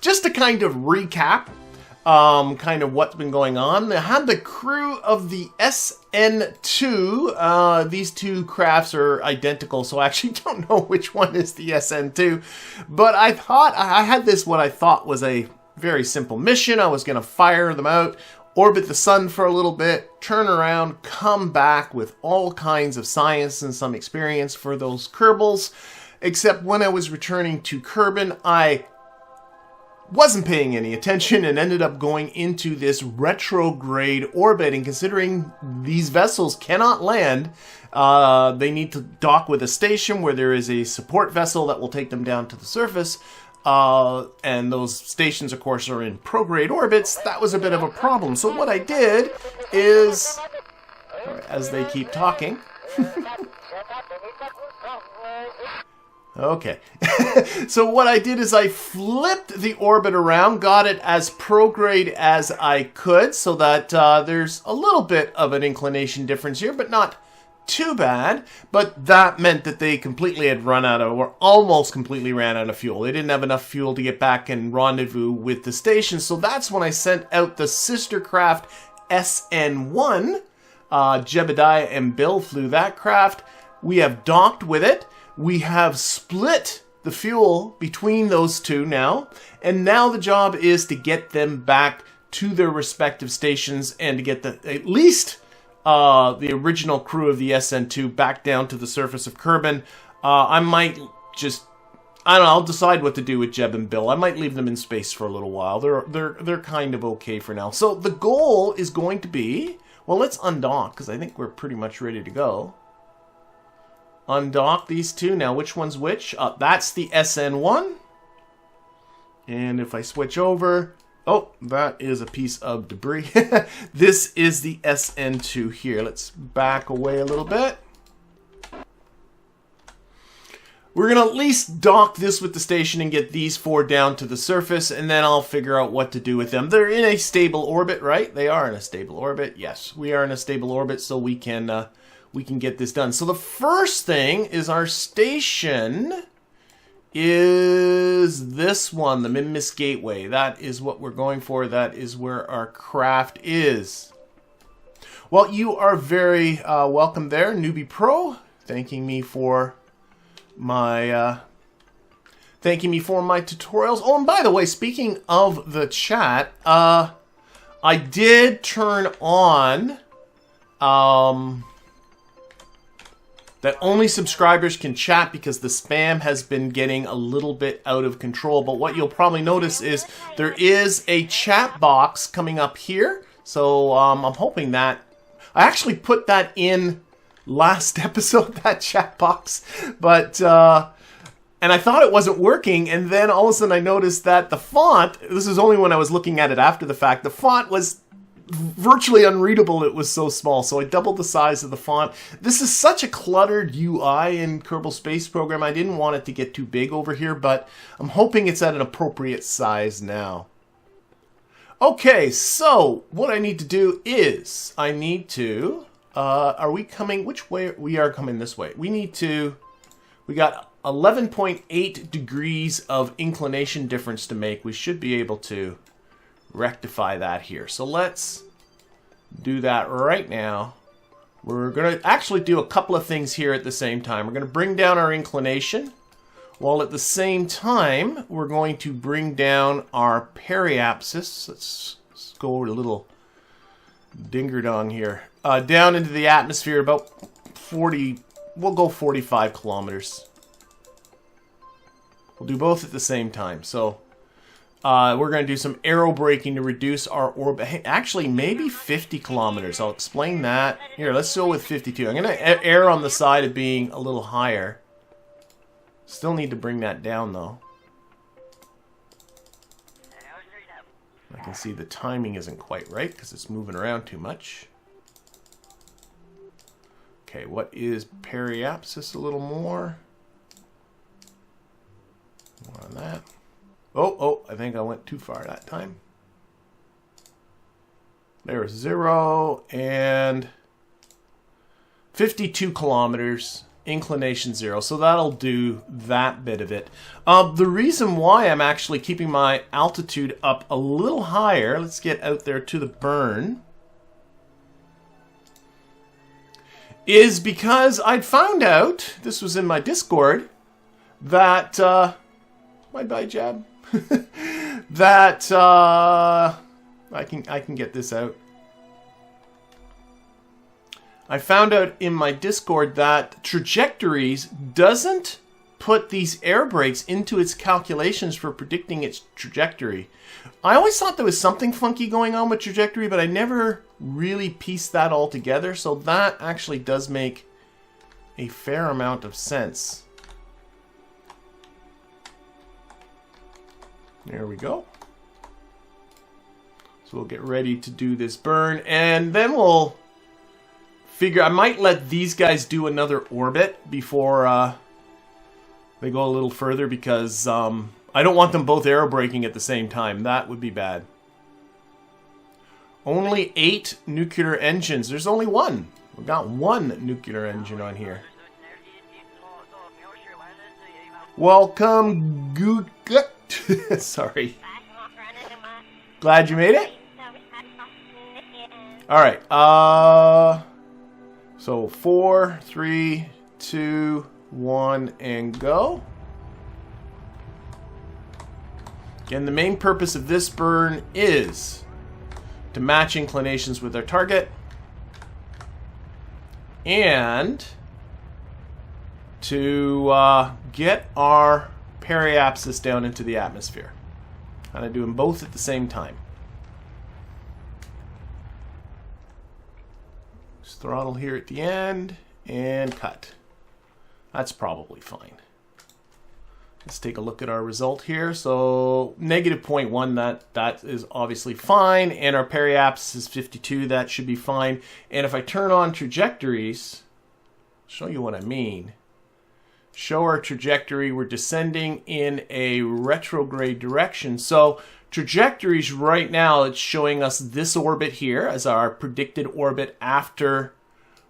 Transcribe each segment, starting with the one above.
Just to kind of recap kind of what's been going on. I had the crew of the SN2. These two crafts are identical, so I actually don't know which one is the SN2. But I thought I had this, what I thought was a very simple mission. I was going to fire them out, orbit the sun for a little bit, turn around, come back with all kinds of science and some experience for those Kerbals. Except when I was returning to Kerbin, I wasn't paying any attention and ended up going into this retrograde orbit. And considering these vessels cannot land, they need to dock with a station where there is a support vessel that will take them down to the surface. And those stations, of course, are in prograde orbits. That was a bit of a problem. So what I did is, as they keep talking, okay. So what I did is I flipped the orbit around, got it as prograde as I could, so that there's a little bit of an inclination difference here, but not too bad. But that meant that they completely had run out of, or almost completely ran out of fuel. They didn't have enough fuel to get back and rendezvous with the station. So that's when I sent out the sister craft SN1. Jebediah and Bill flew that craft. We have docked with it. We have split the fuel between those two now, and now the job is to get them back to their respective stations and to get at least the original crew of the SN2 back down to the surface of Kerbin. I might just, I don't know, I'll decide what to do with Jeb and Bill. I might leave them in space for a little while. They're kind of okay for now. So the goal is going to be, well, let's undock because I think we're pretty much ready to go. Undock these two. Now, which one's which? That's the SN1. And if I switch over, oh, that is a piece of debris. This is the SN2 here. Let's back away a little bit. We're going to at least dock this with the station and get these four down to the surface, and then I'll figure out what to do with them. They're in a stable orbit, right? They are in a stable orbit. Yes, we are in a stable orbit, so we can get this done. So the first thing is our station is this one, the Minmus Gateway. That is what we're going for. That is where our craft is. Well, you are very welcome there, Newbie Pro, thanking me for my tutorials. Oh, and by the way, speaking of the chat, I did turn on that only subscribers can chat because the spam has been getting a little bit out of control. But what you'll probably notice is there is a chat box coming up here. So I'm hoping that, I actually put that in last episode, that chat box. But, and I thought it wasn't working. And then all of a sudden I noticed that the font, this is only when I was looking at it after the fact, the font was virtually unreadable. It was so small, so I doubled the size of the font. This is such a cluttered UI in Kerbal Space Program. I didn't want it to get too big over here, but I'm hoping it's at an appropriate size now. Okay, so what I need to do is I need to are we coming which way? We are coming this way. We got 11.8 degrees of inclination difference to make. We should be able to rectify that here. So let's do that right now. We're going to actually do a couple of things here at the same time. We're going to bring down our inclination, while at the same time we're going to bring down our periapsis. Let's go over a little ding-dong here. Down into the atmosphere about 40, we'll go 45 kilometers. We'll do both at the same time. So we're going to do some aero braking to reduce our orbit. Hey, actually, maybe 50 kilometers. I'll explain that. Here, let's go with 52. I'm going to err on the side of being a little higher. Still need to bring that down, though. I can see the timing isn't quite right because it's moving around too much. Okay, what is periapsis? A little more. More on that. Oh, I think I went too far that time. There's 0 and 52 kilometers. inclination 0. So that'll do that bit of it. The reason why I'm actually keeping my altitude up a little higher, let's get out there to the burn, is because I'd found out, this was in my Discord, that, bye Jab, that I can get this out. I found out in my Discord that Trajectories doesn't put these air brakes into its calculations for predicting its trajectory. I always thought there was something funky going on with Trajectory, but I never really pieced that all together, so that actually does make a fair amount of sense. There we go. So we'll get ready to do this burn, and then we'll figure, I might let these guys do another orbit before they go a little further, because I don't want them both aerobraking at the same time. That would be bad. Only 8 nuclear engines. There's only one. We've got one nuclear engine on here. Welcome, sorry. Glad you made it. Alright, so 4, 3, 2, 1, and go. Again, the main purpose of this burn is to match inclinations with our target and to get our periapsis down into the atmosphere. Kind of do them both at the same time. Just throttle here at the end and cut. That's probably fine. Let's take a look at our result here. So negative 0.1, that is obviously fine, and our periapsis is 52. That should be fine. And if I turn on Trajectories, show you what I mean. Show our trajectory. We're descending in a retrograde direction. So Trajectories right now, it's showing us this orbit here as our predicted orbit after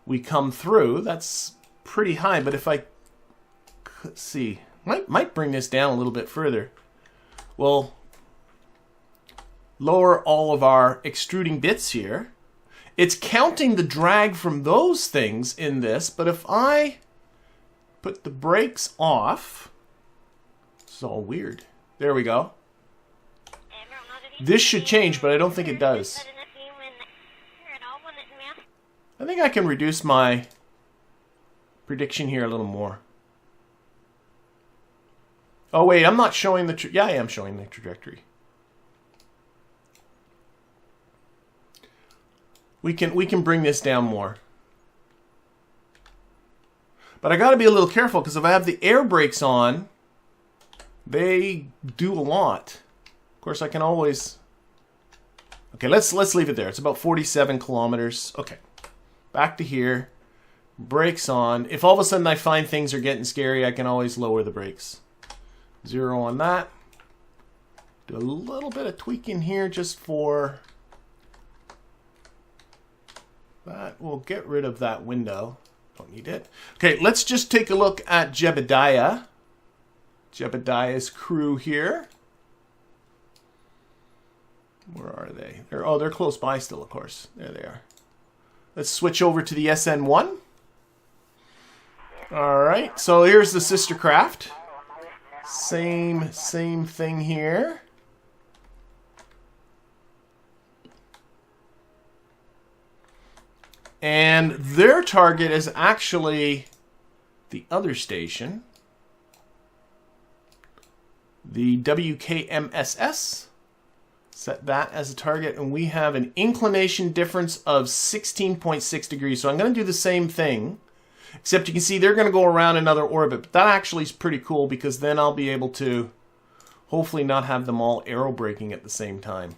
we come through. That's pretty high, but if I could see, might bring this down a little bit further. We'll lower all of our extruding bits here. It's counting the drag from those things in this, but if I put the brakes off, it's all weird. There we go. This should change, but I don't think it does. I think I can reduce my prediction here a little more. Oh wait, I'm not showing the yeah, I am showing the trajectory. We can bring this down more. But I got to be a little careful, because if I have the air brakes on, they do a lot. Of course, I can always. Okay, let's leave it there. It's about 47 kilometers. Okay, back to here. Brakes on. If all of a sudden I find things are getting scary, I can always lower the brakes. 0 on that. Do a little bit of tweaking here just for that. We'll get rid of that window. Don't need it. Okay, let's just take a look at Jebediah. Jebediah's crew here. Where are they? They're close by still, of course. There they are. Let's switch over to the SN1. Alright, so here's the sister craft. Same thing here. And their target is actually the other station, the WKMSS. Set that as a target, and we have an inclination difference of 16.6 degrees. So I'm going to do the same thing, except you can see they're going to go around another orbit. But that actually is pretty cool, because then I'll be able to hopefully not have them all aerobraking at the same time,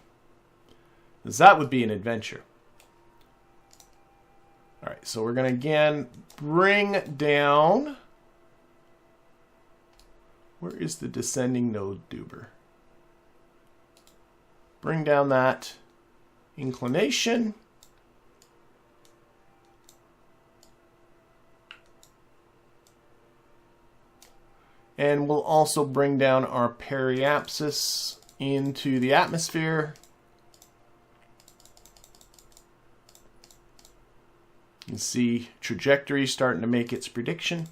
because that would be an adventure. All right, so we're going to again bring down. Where is the descending node duber? Bring down that inclination. And we'll also bring down our periapsis into the atmosphere. You can see Trajectories starting to make its prediction.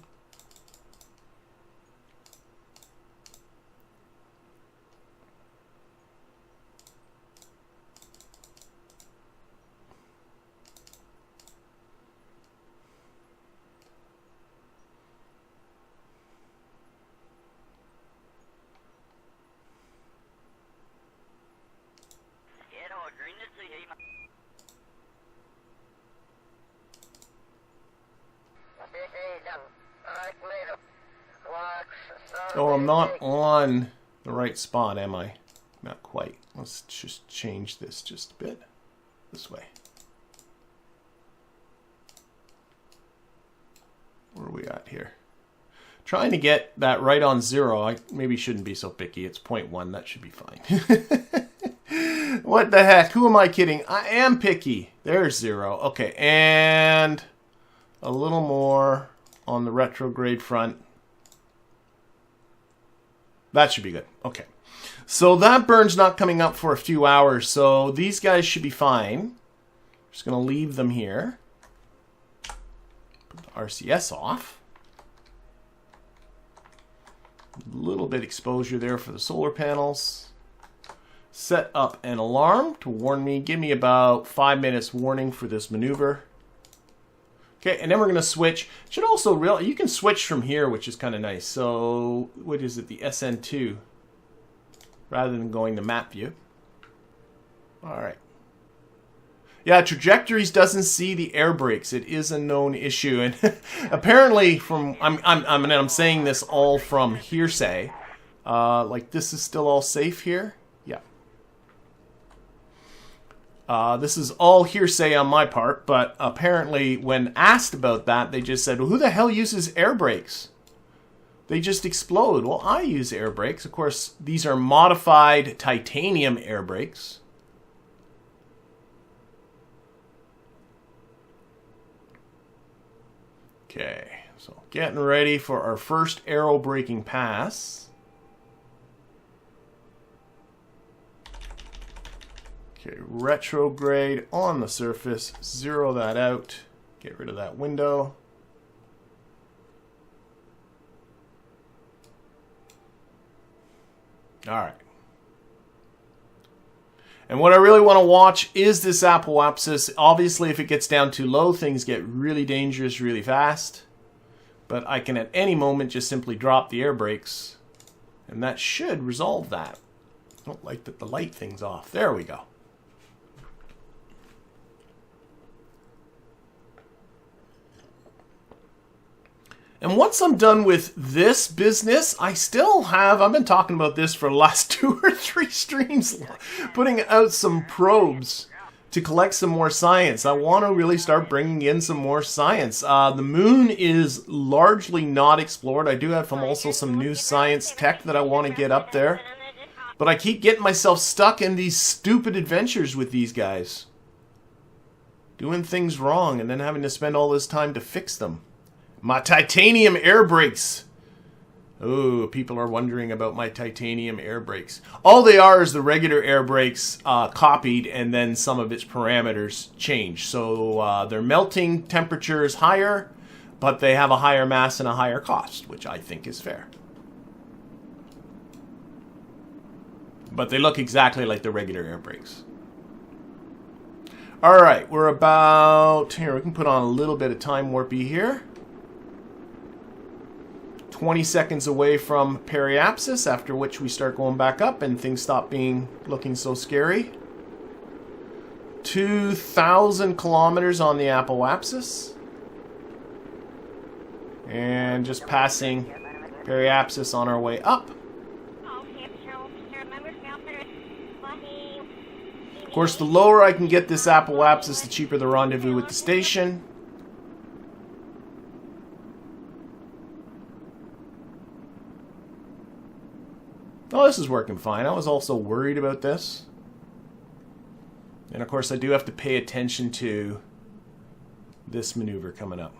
Oh, I'm not on the right spot, am I? Not quite. Let's just change this just a bit. This way. Where are we at here? Trying to get that right on 0. I maybe shouldn't be so picky. It's 0.1. That should be fine. What the heck? Who am I kidding? I am picky. There's 0. Okay, and a little more on the retrograde front. That should be good. Okay. So that burn's not coming up for a few hours, so these guys should be fine. Just going to leave them here. Put the RCS off. A little bit exposure there for the solar panels. Set up an alarm to warn me. Give me about 5 minutes warning for this maneuver. Okay, and then we're going to switch. Should also you can switch from here, which is kind of nice. So, what is it? The SN2. Rather than going to map view. All right. Yeah, Trajectories doesn't see the air brakes. It is a known issue, and apparently, from I'm saying this all from hearsay. Like this is still all safe here. Yeah. This is all hearsay on my part, but apparently when asked about that, they just said, well, who the hell uses air brakes? They just explode. Well, I use air brakes. Of course, these are modified titanium air brakes. Okay, so getting ready for our first aero braking pass. Okay, retrograde on the surface, 0 that out, get rid of that window. All right. And what I really want to watch is this apoapsis. Obviously, if it gets down too low, things get really dangerous really fast. But I can at any moment just simply drop the air brakes. And that should resolve that. I don't like that the light thing's off. There we go. And once I'm done with this business, I've been talking about this for the last 2 or 3 streams, putting out some probes to collect some more science. I want to really start bringing in some more science. The moon is largely not explored. I do have also some new science tech that I want to get up there. But I keep getting myself stuck in these stupid adventures with these guys. Doing things wrong and then having to spend all this time to fix them. My titanium air brakes. Oh, people are wondering about my titanium air brakes. All they are is the regular air brakes copied and then some of its parameters changed. So their melting temperature is higher, but they have a higher mass and a higher cost, which I think is fair. But they look exactly like the regular air brakes. All right, we're about... Here, we can put on a little bit of time warpy here. 20 seconds away from periapsis, after which we start going back up and things stop looking so scary. 2,000 kilometers on the apoapsis. And just passing periapsis on our way up. Of course, the lower I can get this apoapsis, the cheaper the rendezvous with the station. Oh, this is working fine. I was also worried about this. And of course, I do have to pay attention to this maneuver coming up.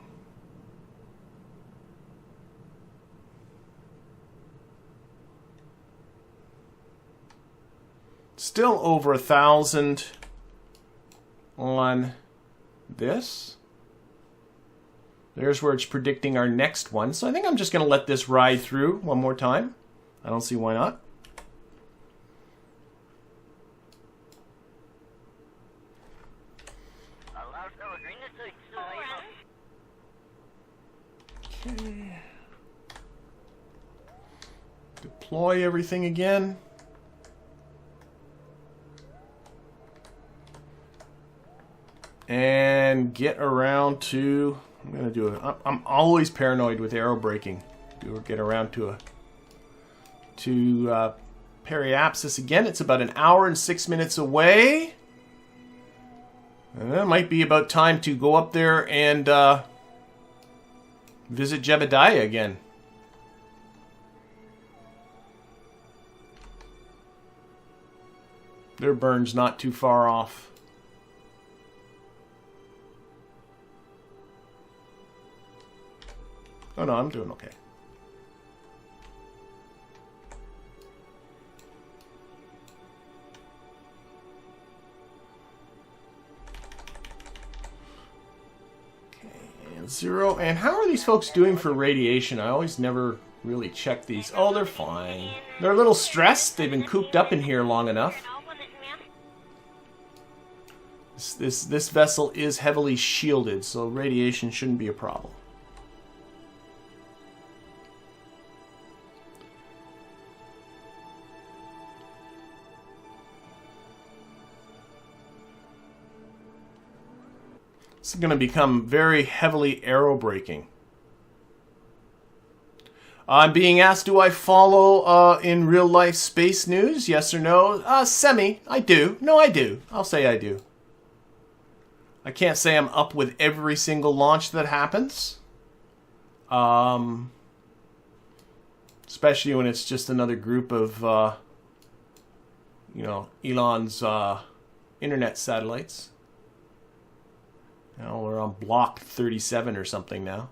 Still over 1,000 on this. There's where it's predicting our next one. So I think I'm just going to let this ride through one more time. I don't see why not. Okay. Deploy everything again. And get around to, I'm going to do it. I'm always paranoid with aero braking. Get around to Periapsis again. It's about 1 hour and 6 minutes away. And it might be about time to go up there and visit Jebediah again. Their burn's not too far off. Oh no, I'm doing okay. Okay, and 0. And how are these folks doing for radiation? I always never really check these. Oh, they're fine. They're a little stressed. They've been cooped up in here long enough. This vessel is heavily shielded, so radiation shouldn't be a problem. This is going to become very heavily aero braking. I'm being asked, do I follow in real life space news? Yes or no? Semi. I do. No, I do. I'll say I do. I can't say I'm up with every single launch that happens. Especially when it's just another group of, you know, Elon's internet satellites. You know, we're on block 37 or something now.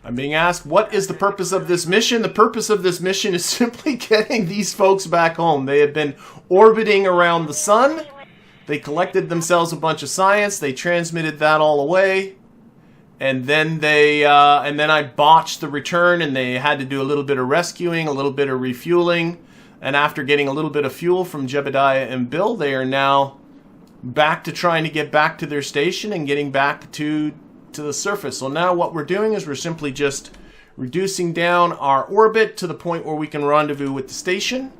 I'm being asked, what is the purpose of this mission? The purpose of this mission is simply getting these folks back home. They have been orbiting around the sun. They collected themselves a bunch of science. They transmitted that all away. And then and then I botched the return, and they had to do a little bit of rescuing, a little bit of refueling. And after getting a little bit of fuel from Jebediah and Bill, they are now back to trying to get back to their station and getting back to the surface. So now what we're doing is we're simply just reducing down our orbit to the point where we can rendezvous with the station.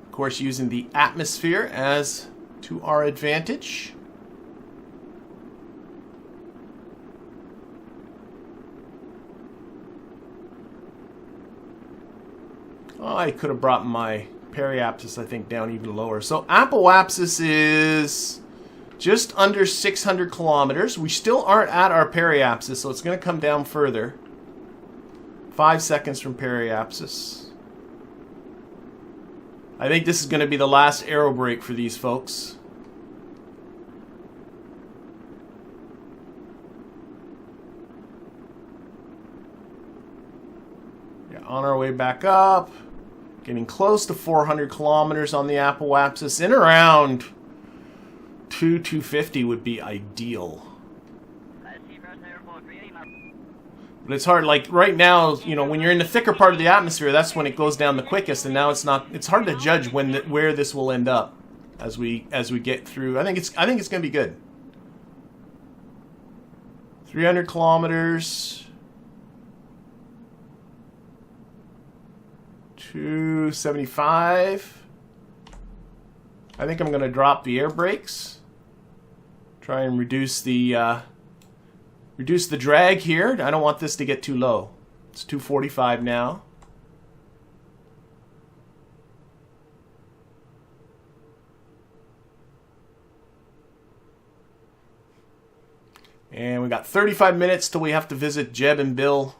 Of course, using the atmosphere as to our advantage. Oh, I could have brought my Periapsis, I think, down even lower. So Apoapsis is just under 600 kilometers. We still aren't at our Periapsis, so it's going to come down further. 5 seconds from Periapsis. I think this is going to be the last aero brake for these folks. Yeah, on our way back up. Getting close to 400 kilometers on the Apoapsis. In around 250 would be ideal. But it's hard, like right now, you know, when you're in the thicker part of the atmosphere, that's when it goes down the quickest, and now it's hard to judge where this will end up as we get through. I think it's going to be good. 300 kilometers. 275. I think I'm going to drop the air brakes. Try and reduce the drag here. I don't want this to get too low. It's 245 now. And we got 35 minutes till we have to visit Jeb and Bill.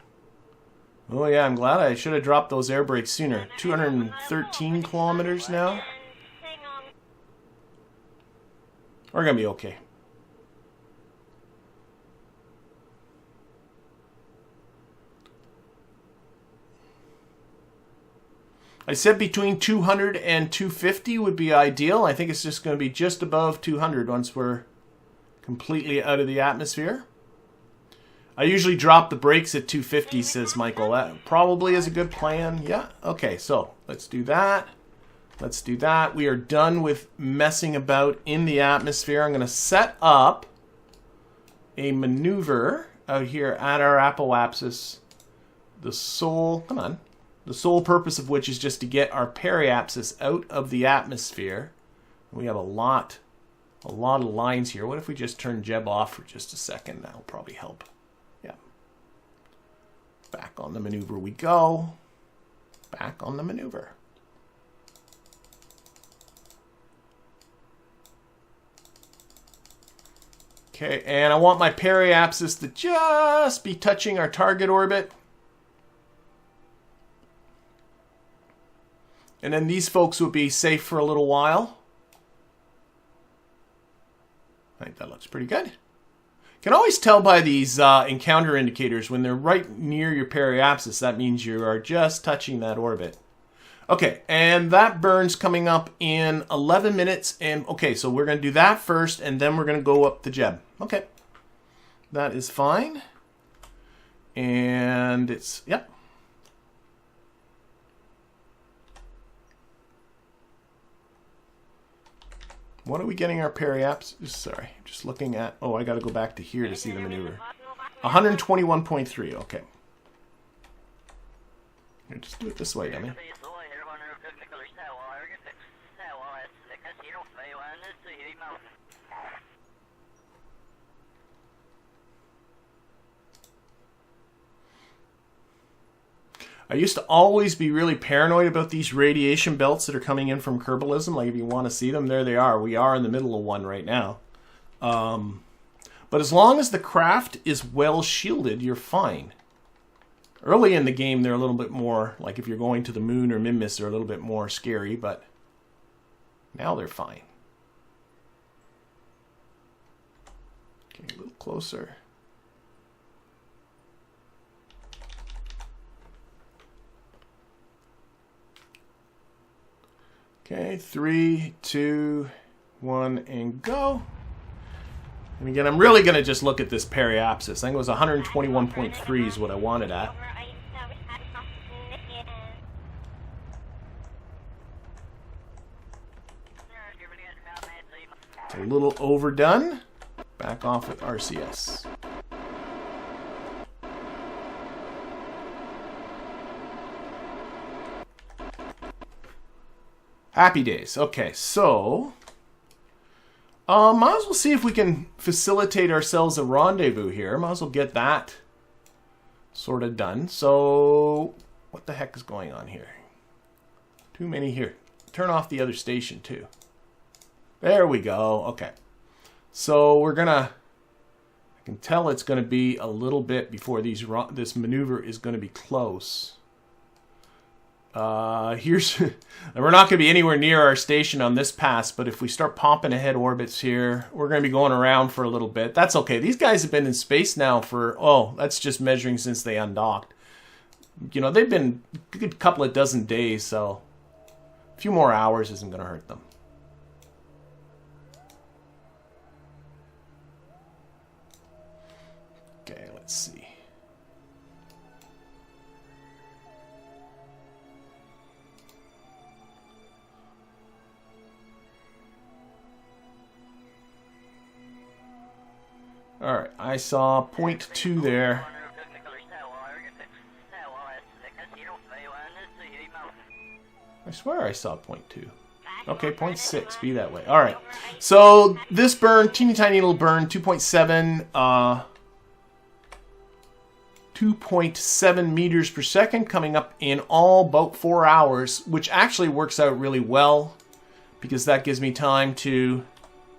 Oh yeah, I'm glad I should have dropped those air brakes sooner. 213 kilometers now. We're going to be okay. I said between 200 and 250 would be ideal. I think it's just going to be just above 200 once we're completely out of the atmosphere. I usually drop the brakes at 250, says Michael. That probably is a good plan. Yeah, okay, so let's do that. Let's do that. We are done with messing about in the atmosphere. I'm going to set up a maneuver out here at our apoapsis. The sole purpose of which is just to get our periapsis out of the atmosphere. We have a lot of lines here. What if we just turn Jeb off for just a second? That'll probably help. Yeah. Back on the maneuver we go. Back on the maneuver. Okay, and I want my periapsis to just be touching our target orbit. And then these folks will be safe for a little while. I think that looks pretty good. You can always tell by these encounter indicators when they're right near your periapsis. That means you are just touching that orbit. Okay, and that burn's coming up in 11 minutes. And okay, so we're going to do that first, and then we're going to go up the Jeb. Okay, that is fine. And it's, yep. What are we getting our periapsis? Sorry, just looking at, oh, I got to go back to here to see the maneuver. 121.3, okay. Here, just do it this way, dummy. I used to always be really paranoid about these radiation belts that are coming in from Kerbalism. Like, if you want to see them, there they are. We are in the middle of one right now. But as long as the craft is well shielded, you're fine. Early in the game, they're a little bit more, like if you're going to the moon or Mimbus, they're a little bit more scary, but now they're fine. Okay, a little closer. Okay, 3, 2, 1, and go. And again, I'm really going to just look at this periapsis. I think it was 121.3 is what I wanted at. It's a little overdone. Back off with RCS. Happy days. Okay, so might as well see if we can facilitate ourselves a rendezvous here. Might as well get that sort of done. So what the heck is going on here? Too many here. Turn off the other station too. There we go. Okay. So we're gonna, I can tell it's gonna be a little bit before this maneuver is gonna be close. We're not going to be anywhere near our station on this pass, but if we start popping ahead orbits here, we're going to be going around for a little bit. That's okay. These guys have been in space now for, oh, that's just measuring since they undocked. You know, they've been a good couple of dozen days, so a few more hours isn't going to hurt them. Okay, let's see. Alright, I saw 0.2 there. I swear I saw 0.2. Okay, 0.6, be that way. Alright, so this burn, teeny tiny little burn, 2.7, 2.7 meters per second, coming up in all about 4 hours, which actually works out really well, because that gives me time to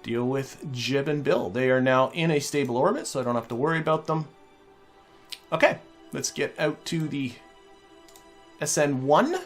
deal with Jib and Bill. They are now in a stable orbit, so I don't have to worry about them. Okay, let's get out to the SN1.